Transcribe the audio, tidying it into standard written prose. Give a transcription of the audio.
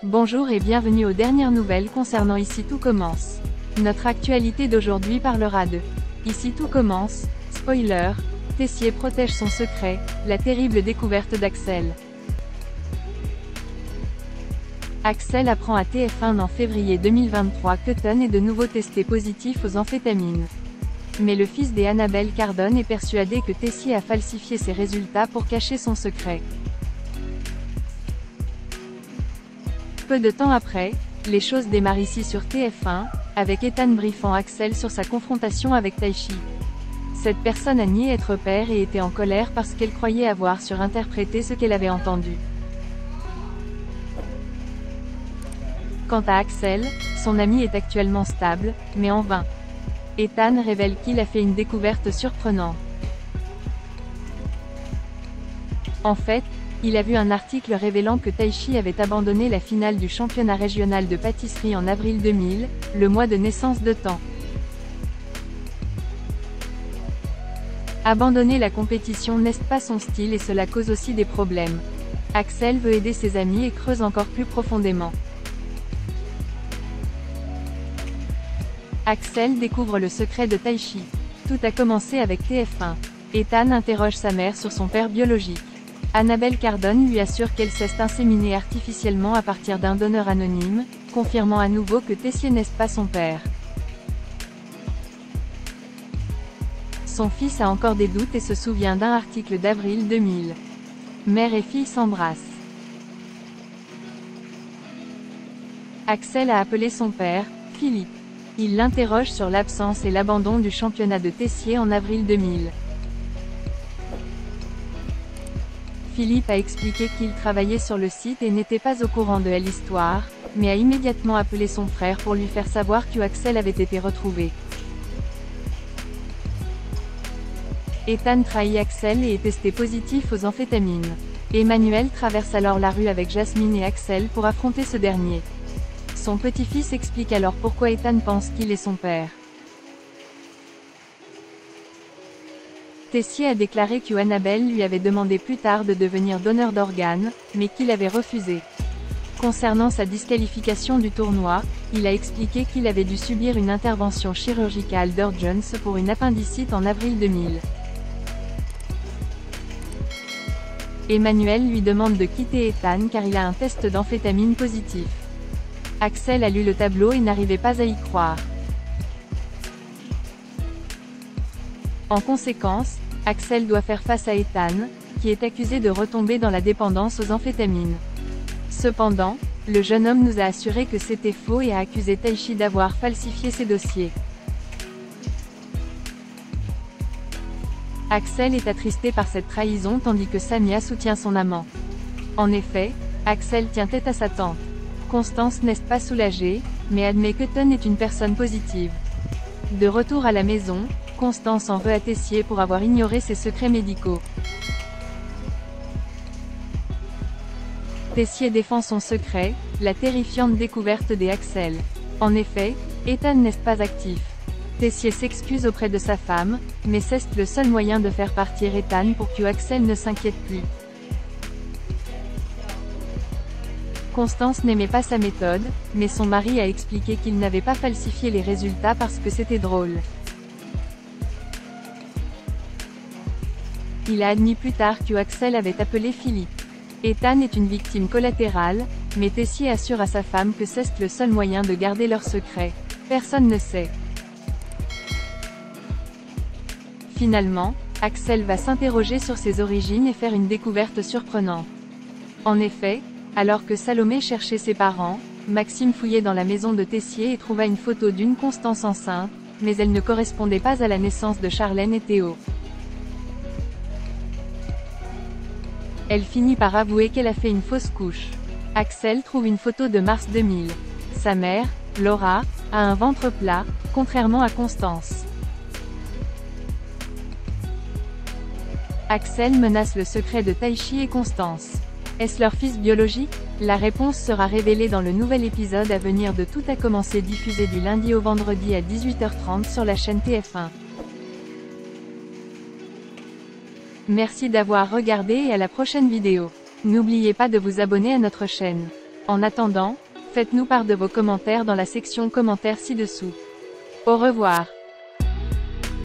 Bonjour et bienvenue aux dernières nouvelles concernant Ici tout commence. Notre actualité d'aujourd'hui parlera de Ici tout commence, spoiler, Tessier protège son secret, la terrible découverte d'Axel. Axel apprend à TF1 en février 2023 que Ton est de nouveau testé positif aux amphétamines. Mais le fils d'Annabelle Cardone est persuadé que Tessier a falsifié ses résultats pour cacher son secret. Peu de temps après, les choses démarrent ici sur TF1, avec Ethan briefant Axel sur sa confrontation avec Taichi. Cette personne a nié être père et était en colère parce qu'elle croyait avoir surinterprété ce qu'elle avait entendu. Quant à Axel, son ami est actuellement stable, mais en vain. Ethan révèle qu'il a fait une découverte surprenante. En fait, il a vu un article révélant que Taichi avait abandonné la finale du championnat régional de pâtisserie en avril 2000, le mois de naissance de Ton. Abandonner la compétition n'est pas son style et cela cause aussi des problèmes. Axel veut aider ses amis et creuse encore plus profondément. Axel découvre le secret de Taichi. Tout a commencé avec TF1. Ethan interroge sa mère sur son père biologique. Annabelle Cardone lui assure qu'elle s'est inséminée artificiellement à partir d'un donneur anonyme, confirmant à nouveau que Tessier n'est pas son père. Son fils a encore des doutes et se souvient d'un article d'avril 2000. Mère et fille s'embrassent. Axel a appelé son père, Philippe. Il l'interroge sur l'absence et l'abandon du championnat de Tessier en avril 2000. Philippe a expliqué qu'il travaillait sur le site et n'était pas au courant de l'histoire, mais a immédiatement appelé son frère pour lui faire savoir que Axel avait été retrouvé. Ethan trahit Axel et est testé positif aux amphétamines. Emmanuel traverse alors la rue avec Jasmine et Axel pour affronter ce dernier. Son petit-fils explique alors pourquoi Ethan pense qu'il est son père. Tessier a déclaré que Annabelle lui avait demandé plus tard de devenir donneur d'organes, mais qu'il avait refusé. Concernant sa disqualification du tournoi, il a expliqué qu'il avait dû subir une intervention chirurgicale d'urgence pour une appendicite en avril 2000. Emmanuel lui demande de quitter Ethan car il a un test d'amphétamine positif. Axel a lu le tableau et n'arrivait pas à y croire. En conséquence, Axel doit faire face à Ethan, qui est accusé de retomber dans la dépendance aux amphétamines. Cependant, le jeune homme nous a assuré que c'était faux et a accusé Taichi d'avoir falsifié ses dossiers. Axel est attristé par cette trahison tandis que Samia soutient son amant. En effet, Axel tient tête à sa tante. Constance n'est pas soulagée, mais admet que Ton est une personne positive. De retour à la maison, Constance en veut à Tessier pour avoir ignoré ses secrets médicaux. Tessier défend son secret, la terrifiante découverte des Axel. En effet, Ethan n'est pas actif. Tessier s'excuse auprès de sa femme, mais c'est le seul moyen de faire partir Ethan pour que Axel ne s'inquiète plus. Constance n'aimait pas sa méthode, mais son mari a expliqué qu'il n'avait pas falsifié les résultats parce que c'était drôle. Il a admis plus tard que Axel avait appelé Philippe. Ethan est une victime collatérale, mais Tessier assure à sa femme que c'est le seul moyen de garder leur secret. Personne ne sait. Finalement, Axel va s'interroger sur ses origines et faire une découverte surprenante. En effet, alors que Salomé cherchait ses parents, Maxime fouillait dans la maison de Tessier et trouva une photo d'une Constance enceinte, mais elle ne correspondait pas à la naissance de Charlène et Théo. Elle finit par avouer qu'elle a fait une fausse couche. Axel trouve une photo de mars 2000. Sa mère, Laura, a un ventre plat, contrairement à Constance. Axel menace le secret de Taichi et Constance. Est-ce leur fils biologique? La réponse sera révélée dans le nouvel épisode à venir de Tout a commencé diffusé du lundi au vendredi à 18h30 sur la chaîne TF1. Merci d'avoir regardé et à la prochaine vidéo. N'oubliez pas de vous abonner à notre chaîne. En attendant, faites-nous part de vos commentaires dans la section commentaires ci-dessous. Au revoir.